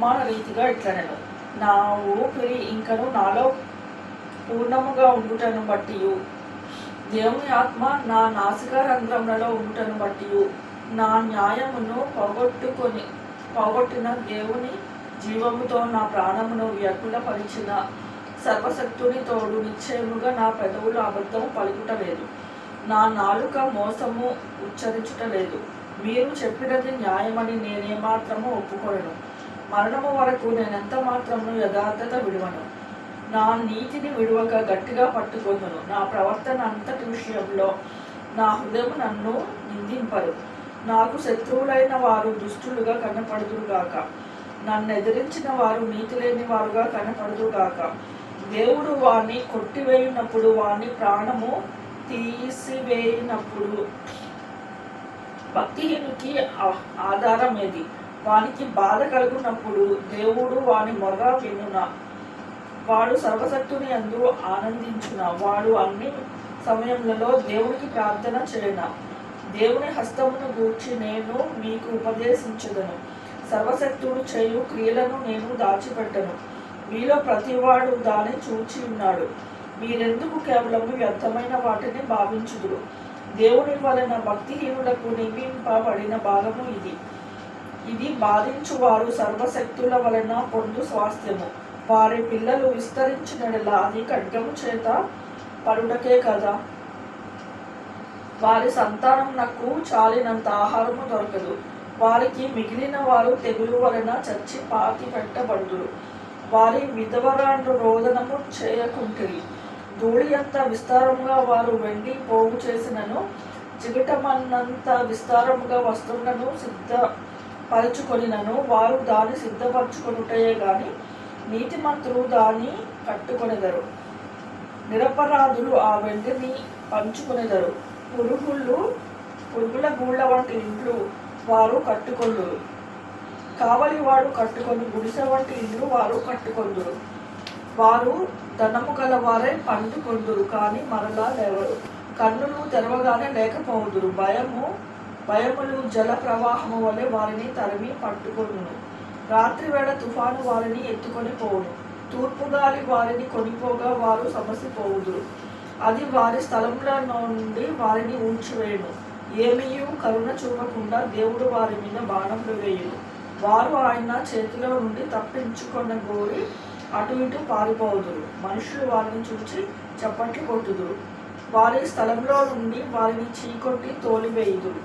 ఉపమాన రీతిగా ఇట్లనెను. నా ఊపిరి ఇంకను నాలో పూర్ణముగా ఉండుటను బట్టి, దేవుని ఆత్మ నా నాసికా రంధ్రములలో ఉండుటను బట్టి, నా న్యాయమును పోగొట్టిన దేవుని జీవముతో నా ప్రాణమును వ్యాకులపరిచిన సర్వశక్తుని తోడు నిశ్చయముగా నా పెదవులు అబద్ధము పలుకుటలేదు, నా నాలుక మోసము ఉచ్చరించుటలేదు. మీరు చెప్పినది న్యాయమని నేనేమాత్రము ఒప్పుకొనను. మరణము వరకు నేనెంత మాత్రము యథార్థత విడువను. నా నీతిని విడువక గట్టిగా పట్టుకొందును. నా ప్రవర్తన అంతటి విషయంలో నా హృదయం నన్ను నిందింపరు. నాకు శత్రువులైన వారు దుష్టులుగా కనపడుదురుగాక, నన్ను ఎదిరించిన వారు నీతి లేని వారుగా కనపడుదురుగాక. దేవుడు వాణ్ణి కొట్టివేయినప్పుడు, వాణ్ణి ప్రాణము తీసివేయినప్పుడు భక్తిహీనునికి ఆధారం ఏది? వానికి బాధ కలుగునప్పుడు దేవుడు వాని మొర వినునా? వాడు సర్వశక్తుని యందు ఆనందించునా? వాడు అన్ని సమయములలో దేవునికి ప్రార్థన చేయునా? దేవుని హస్తమును గూర్చి నేను మీకు ఉపదేశించుదను. సర్వశక్తుడు చేయు క్రియలను నేను దాచిపెట్టను. మీలో ప్రతివాడు దాన్ని చూచి ఉన్నాడు. మీరెందుకు కేవలము వ్యర్థమైన వాటిని భావించుదురు? దేవుని వలన భక్తిహీనులకు నియమింపబడిన భాగము ఇది బాధించువారు సర్వశక్తుల వలన పొందు స్వాస్థ్యము. వారి పిల్లలు విస్తరించినలా అది ఖడ్గము చేత పడుటకే కదా. వారి సంతానమునకు చాలినంత ఆహారము దొరకదు. వారికి మిగిలిన వారు తెగులు వలన చచ్చి పాతి పెట్టబడుదురు. వారి విధవరాండ్రు రోదనము చేయకుంటిరి. ధూళి అంత విస్తారముగా వారు వెండి పోగు చేసినను, చిగటమన్నంత విస్తారముగా వస్తువులను సిద్ధపరచుకొనినను, వారు దాన్ని సిద్ధపరచుకొనుటయే గాని నీతిమంతులు దాన్ని కట్టుకొనెదరు. నిరపరాధులు ఆ వెండిని పంచుకొనెదరు. పురుగుల గూళ్ళ వంటి ఇండ్లు వారు కట్టుకొందురు. కావలివాడు కట్టుకొని గుడిసె వంటి ఇండ్లు వారు కట్టుకొందురు. వారు ధనము గలవారై పండుకొందురు, కానీ మరలా లేవరు. కన్నులు తెరవగానే లేకపోవుదురు. భయములు జల ప్రవాహము వలె వారిని తరిమి పట్టుకొనును. రాత్రి వేళ తుఫాను వారిని ఎత్తుకొని పోవును. తూర్పు గాలి వారిని కొనిపోగా వారు సమసిపోవుదురు. అది వారి స్థలముల నుండి వారిని ఊడ్చివేయును. ఏమీయూ కరుణ చూపకుండా దేవుడు వారి మీద బాణములు వేయును. వారు ఆయన చేతిలో నుండి తప్పించుకొనగోరి అటు ఇటు పారిపోవుదురు. మనుషులు వారిని చూచి చప్పట్లు కొట్టుదురు. వారి స్థలంలో నుండి వారిని చీకొట్టి తోలివేయుదురు.